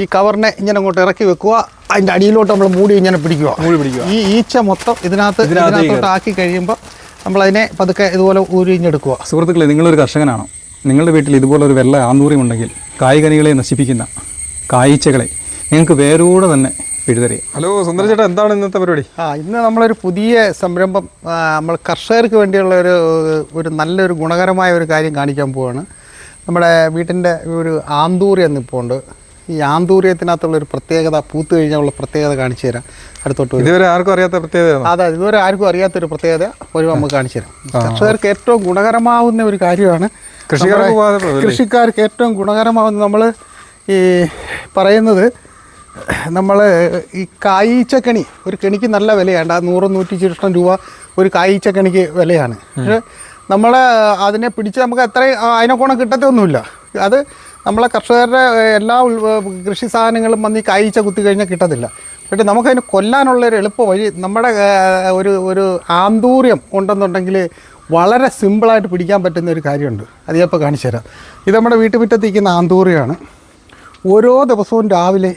ഈ കവറിനെ ഇങ്ങനെ അങ്ങോട്ട് ഇറക്കി വെക്കുക, അതിൻ്റെ അടിയിലോട്ട് നമ്മൾ മൂടി ഇങ്ങനെ പിടിക്കുക. ഈ ഈച്ച മൊത്തം ഇതിനകത്തോട്ട് ആക്കി കഴിയുമ്പോൾ നമ്മളതിനെ പതുക്കെ ഇതുപോലെ ഊരിഞ്ഞെടുക്കുക. സുഹൃത്തുക്കളെ, നിങ്ങളൊരു കർഷകനാണോ? നിങ്ങളുടെ വീട്ടിൽ ഇതുപോലൊരു വെള്ള ആന്തൂര്യമുണ്ടെങ്കിൽ കായ്കനികളെ നശിപ്പിക്കുന്ന കായ്ച്ചകളെ നിങ്ങൾക്ക് വേരോടെ തന്നെ പിഴുതറിയാം. ഹലോ സുന്ദര ചേട്ടാ, എന്താണ് ഇന്നത്തെ പരിപാടി? ഇന്ന് നമ്മളൊരു പുതിയ സംരംഭം, നമ്മൾ കർഷകർക്ക് വേണ്ടിയുള്ള ഒരു നല്ലൊരു ഗുണകരമായ ഒരു കാര്യം കാണിക്കാൻ പോവുകയാണ്. നമ്മുടെ വീട്ടിൻ്റെ ഒരു ആന്തൂര്യം ഇപ്പോൾ ഉണ്ട്. ഈ ആന്തൂര്യത്തിനകത്തുള്ളൊരു പ്രത്യേകത, പൂത്ത് കഴിഞ്ഞാലുള്ള പ്രത്യേകത കാണിച്ചു തരാം. അടുത്തോട്ട് ഇതുവരെ ആർക്കും അറിയാത്ത പ്രത്യേകത. അതെ, ഇതുവരെ ആർക്കും അറിയാത്തൊരു പ്രത്യേകത നമുക്ക് കാണിച്ചു തരാം. കർഷകർക്ക് ഏറ്റവും ഗുണകരമാവുന്ന ഒരു കാര്യമാണ്. കൃഷിക്കാർക്ക് ഏറ്റവും ഗുണകരമാവുന്ന നമ്മൾ ഈ പറയുന്നത്, നമ്മൾ ഈ കായ്ച്ചക്കണി, ഒരു കെണിക്ക് നല്ല വിലയാണ്. 100-120 രൂപ ഒരു കായ്ച്ചക്കണിക്ക് വിലയാണ്. പക്ഷേ നമ്മൾ അതിനെ പിടിച്ച് നമുക്ക് അത്രയും അതിനെക്കോണം കിട്ടത്തൊന്നുമില്ല. അത് നമ്മളെ കർഷകരുടെ എല്ലാ കൃഷി സാധനങ്ങളും വന്ന് ഈ കായ്ച്ച കുത്തി കഴിഞ്ഞാൽ കിട്ടത്തില്ല. പക്ഷേ നമുക്കതിന് കൊല്ലാനുള്ളൊരു എളുപ്പ വഴി, നമ്മുടെ ഒരു ആന്തൂര്യം ഉണ്ടെന്നുണ്ടെങ്കിൽ വളരെ സിമ്പിളായിട്ട് പിടിക്കാൻ പറ്റുന്ന ഒരു കാര്യമുണ്ട്. അത് ഞാൻ ഇപ്പോൾ കാണിച്ചു തരാം. ഇത് നമ്മുടെ വീട്ടുമുറ്റത്തിരിക്കുന്ന ആന്തൂര്യമാണ്. ഓരോ ദിവസവും രാവിലെ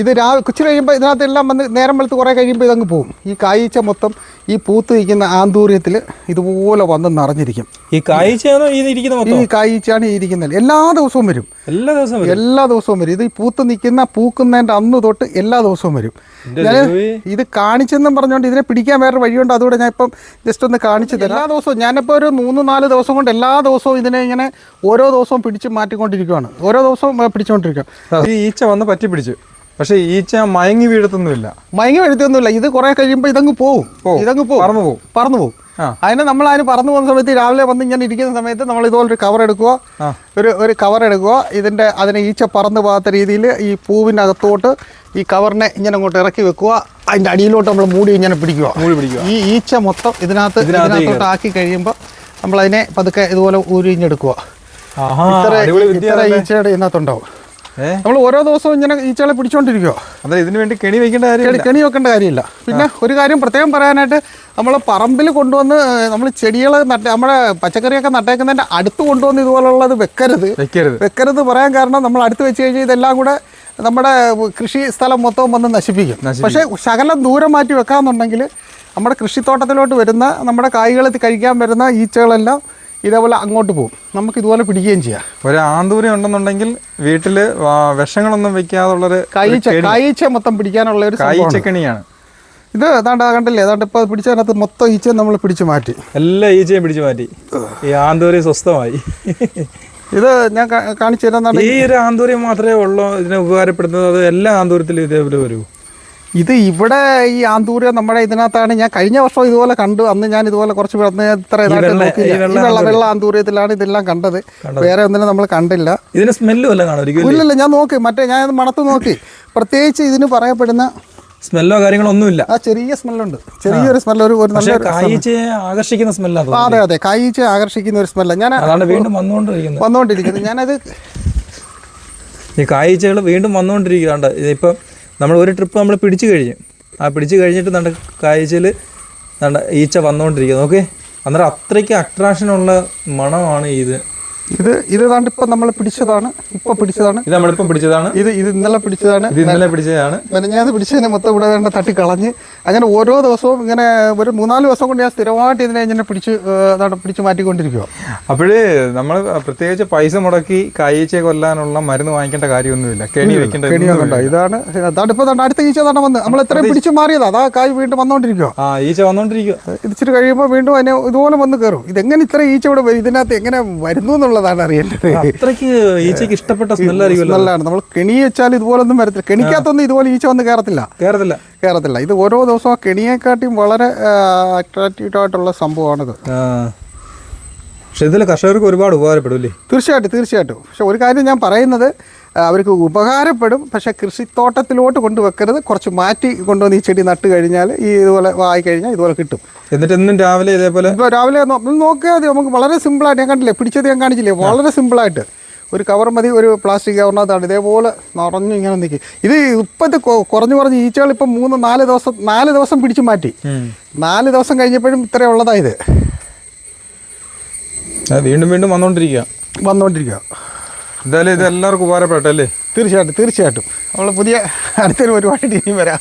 ഇത് കൊച്ചു കഴിയുമ്പോൾ ഇതിനകത്തെല്ലാം വന്ന് നേരം വെളുത്ത് കുറേ കഴിയുമ്പോൾ ഇതങ്ങ് പോകും. ഈ കായ്ച്ച മൊത്തം ഈ പൂത്ത് നിൽക്കുന്ന ആന്തൂര്യത്തിൽ ഇതുപോലെ വന്ന് നിറഞ്ഞിരിക്കും. ഈ കായ്ച്ചയാണ് ഈ ഇരിക്കുന്നത്. എല്ലാ ദിവസവും വരും. എല്ലാ ദിവസവും വരും. ഇത് ഈ പൂക്കുന്നതിൻ്റെ അന്ന് തൊട്ട് എല്ലാ ദിവസവും വരും. ഞാൻ ഇത് കാണിച്ചെന്നും പറഞ്ഞുകൊണ്ട് ഇതിനെ പിടിക്കാൻ വേറെ വഴിയുണ്ട്. അതുകൂടെ ഞാൻ ഇപ്പം ജസ്റ്റ് ഒന്ന് കാണിച്ചു തരാം. എല്ലാ ദിവസവും ഞാനിപ്പോൾ ഒരു 3-4 ദിവസം കൊണ്ട് എല്ലാ ദിവസവും ഇതിനെ ഇങ്ങനെ ഓരോ ദിവസവും പിടിച്ച് മാറ്റിക്കൊണ്ടിരിക്കുകയാണ്. ഓരോ ദിവസവും പിടിച്ചുകൊണ്ടിരിക്കുക. ഈ ഈച്ച വന്ന് പറ്റി പിടിച്ചു. പക്ഷേ ഈച്ച മയങ്ങി വീഴത്തൊന്നുമില്ല. ഇത് കുറെ കഴിയുമ്പോൾ ഇതങ്ങ് പോകും. പറന്നു പോകും. അതിന് നമ്മൾ പറന്നു പോകുന്ന സമയത്ത് രാവിലെ വന്ന് ഇങ്ങനെ ഇരിക്കുന്ന സമയത്ത് നമ്മൾ ഇതുപോലൊരു കവർ എടുക്കുക. ഒരു കവർ എടുക്കുക. അതിനെ ഈച്ച പറന്നു പോകാത്ത രീതിയിൽ ഈ പൂവിനകത്തോട്ട് ഈ കവറിനെ ഇങ്ങനെ അങ്ങോട്ട് ഇറക്കി വെക്കുക. അതിൻ്റെ അടിയിലോട്ട് നമ്മൾ മൂടി ഇങ്ങനെ പിടിക്കുക. ഈ ഈച്ച മൊത്തം ഇതിനകത്തോട്ട് ആക്കി കഴിയുമ്പോൾ നമ്മളതിനെ പതുക്കെ ഇതുപോലെ ഊരിഞ്ഞെടുക്കുക. ഇത്ര ഈച്ചയുടെ ഇതിനകത്തുണ്ടാവും. നമ്മൾ ഓരോ ദിവസവും ഇങ്ങനെ ഈച്ചകളെ പിടിച്ചോണ്ടിരിക്കുക. അതെ, ഇതിനു വേണ്ടി കെണി വെക്കേണ്ട കാര്യമില്ല. പിന്നെ ഒരു കാര്യം പ്രത്യേകം പറയാനായിട്ട്, നമ്മൾ പറമ്പിൽ കൊണ്ടുവന്ന് നമ്മൾ ചെടികൾ നമ്മുടെ പച്ചക്കറിയൊക്കെ നട്ടേക്കുന്നതിൻ്റെ അടുത്ത് കൊണ്ടുവന്ന് ഇതുപോലുള്ളത് വെക്കരുത് പറയാൻ കാരണം, നമ്മൾ അടുത്ത് വെച്ച് കഴിഞ്ഞാൽ ഇതെല്ലാം കൂടെ നമ്മുടെ കൃഷി സ്ഥലം മൊത്തം വന്ന് നശിപ്പിക്കും. പക്ഷേ ശകലം ദൂരം മാറ്റി വെക്കാമെന്നുണ്ടെങ്കിൽ നമ്മുടെ കൃഷിത്തോട്ടത്തിലോട്ട് വരുന്ന, നമ്മുടെ കായ്കളിൽ കഴിക്കാൻ വരുന്ന ഈച്ചകളെല്ലാം ഇതേപോലെ അങ്ങോട്ട് പോകും. നമുക്ക് ഇതുപോലെ പിടിക്കുകയും ചെയ്യാം. ഒരു ആന്തൂര്യം ഉണ്ടെന്നുണ്ടെങ്കിൽ വീട്ടിൽ വിഷങ്ങളൊന്നും വെക്കാതുള്ളൊരു കായ്ച്ച മൊത്തം പിടിക്കാനുള്ള ഒരു കായ്ച്ചക്കണിയാണ് ഇത്. കണ്ടില്ലേ, ഇപ്പോൾ പിടിച്ചതിനകത്ത് മൊത്തം ഈച്ച നമ്മൾ പിടിച്ചു മാറ്റി. എല്ലാ ഈച്ചയും പിടിച്ചു മാറ്റി. ഈ ആന്തൂര്യം സ്വസ്ഥമായി. ഇത് ഞാൻ കാണിച്ചു തരാം. ഈ ഒരു ആന്തൂര്യം മാത്രമേ ഉള്ളൂ ഇതിനെ ഉപകാരപ്പെടുന്നത്? അത് എല്ലാ ആന്തൂര്യത്തിലും ഇതേപോലെ വരൂ? ഇത് ഇവിടെ ഈ ആന്തൂര്യം നമ്മുടെ ഇതിനകത്താണ്. ഞാൻ കഴിഞ്ഞ വർഷം ഇതുപോലെ കണ്ടു. അന്ന് ഞാൻ ഇതുപോലെ കുറച്ച് വെള്ള ആന്തൂര്യത്തിലാണ് ഇതെല്ലാം കണ്ടത്. വേറെ ഒന്നിനും നമ്മൾ കണ്ടില്ല. ഇതിന് സ്മെല്ലും എല്ലാം കാണും? ഇല്ലല്ല, ഞാൻ നോക്കി, ഞാൻ മണത്ത് നോക്കി. പ്രത്യേകിച്ച് ഇതിന് പറയപ്പെടുന്ന സ്മെല്ലോ കാര്യങ്ങളോ ഒന്നുമില്ല. ചെറിയ സ്മെല്ലുണ്ട്, ചെറിയൊരു സ്മെല്ല്, ഒരു നല്ല ആകർഷിക്കുന്ന സ്മെല്ല്. അതെ, കായ്ച്ച ആകർഷിക്കുന്ന ഒരു സ്മെല്ല്. ഞാൻ വീണ്ടും വന്നുകൊണ്ടിരിക്കുന്നത് ഞാനത് ഈ കായ്ച്ചകൾ വീണ്ടും വന്നുകൊണ്ടിരിക്കുന്നുണ്ട്. ഇപ്പം നമ്മൾ ഒരു ട്രിപ്പ് നമ്മൾ പിടിച്ചു കഴിഞ്ഞിട്ട് നമ്മുടെ കായ്ച്ചയിൽ ഈച്ച വന്നുകൊണ്ടിരിക്കുക. നോക്കേ, അന്നേരം അത്രയ്ക്ക് അട്രാക്ഷനുള്ള മണമാണ് ഇത്. ഇത് ഇപ്പം നമ്മൾ പിടിച്ചതാണ്. ഇത് നമ്മളിപ്പം പിടിച്ചതാണ്. ഇത് ഇന്നലെ പിടിച്ചതാണ്. ഞാൻ പിടിച്ചതിനെ മൊത്തം ഇവിടെ വേണ്ട തട്ടി കളഞ്ഞ്, അങ്ങനെ ഓരോ ദിവസവും ഇങ്ങനെ ഒരു 3-4 ദിവസം കൊണ്ട് ഞാൻ സ്ഥിരമായിട്ട് ഇതിനെ ഇങ്ങനെ പിടിച്ച് മാറ്റിക്കൊണ്ടിരിക്കുക. അപ്പോഴേ നമ്മൾ പ്രത്യേകിച്ച് പൈസ മുടക്കി കായ്ച്ചയെ കൊല്ലാനുള്ള മരുന്ന് വാങ്ങിക്കേണ്ട കാര്യമൊന്നുമില്ല. കെണി ഇതാണ് ഇപ്പൊ അടുത്ത ഈച്ച വന്ന് നമ്മൾ എത്രയും പിടിച്ചു മാറിയതാ. അതാ കായ് വീണ്ടും വന്നോണ്ടിരിക്കുക. ഈച്ച വന്നോണ്ടിരിക്കുക. ഇച്ചിരി കഴിയുമ്പോൾ വീണ്ടും അതിനെ ഇതുപോലെ വന്ന് കയറും. ഇതെങ്ങനെ ഇത്ര ഈച്ച ഇവിടെ ഇതിനകത്ത് എങ്ങനെ വരുന്നു എന്നുള്ളതാണ് അറിയേണ്ടത്. അത്രയ്ക്ക് ഈച്ചയ്ക്ക് ഇഷ്ടപ്പെട്ട സ്മെല്ലാണ്. നമ്മൾ കെണി വെച്ചാൽ ഇതുപോലൊന്നും വരത്തില്ല. കെണിക്കകത്തൊന്നും ഇതുപോലെ ഈച്ച വന്ന് കയറത്തില്ല. ഇത് ഓരോ ദിവസവും കെണിയെക്കാട്ടിയും വളരെ അട്രാക്റ്റീവ് ആയിട്ടുള്ള സംഭവമാണിത്. പക്ഷെ ഇതിൽ കർഷകർക്ക് ഒരുപാട് ഉപകാരപ്പെടും. തീർച്ചയായിട്ടും. പക്ഷെ ഒരു കാര്യം ഞാൻ പറയുന്നത്, അവർക്ക് ഉപകാരപ്പെടും. പക്ഷേ കൃഷിത്തോട്ടത്തിലോട്ട് കൊണ്ടുവെക്കരുത്. കുറച്ച് മാറ്റി കൊണ്ടുവന്ന് ഈ ചെടി നട്ട് കഴിഞ്ഞാൽ ഇതുപോലെ ആയി കഴിഞ്ഞാൽ ഇതുപോലെ കിട്ടും. എന്നിട്ട് എന്നും രാവിലെ ഇതേപോലെ രാവിലെ നോക്കിയാൽ മതി. നമുക്ക് വളരെ സിമ്പിളായിട്ട്, ഞാൻ കണ്ടില്ലേ, പിടിച്ചത് ഞാൻ കാണിച്ചില്ലേ, വളരെ സിമ്പിളായിട്ട് ഒരു കവർ മതി. ഒരു പ്ലാസ്റ്റിക് കവറിനകത്താണ് ഇതേപോലെ നിറഞ്ഞു ഇങ്ങനെ നിൽക്കും. ഇത് ഇപ്പോഴത്തെ കുറഞ്ഞ് ഈച്ചകൾ ഇപ്പം 4 ദിവസം പിടിച്ചു മാറ്റി. 4 ദിവസം കഴിഞ്ഞപ്പോഴും ഇത്രയും ഉള്ളതായത് വീണ്ടും വന്നുകൊണ്ടിരിക്കുക. എന്തായാലും ഇത് എല്ലാവർക്കും ഉപകാരപ്പെട്ടല്ലേ? തീർച്ചയായിട്ടും നമ്മൾ പുതിയ അടുത്തൊരു പരിപാടി ഇനിയും വരാം.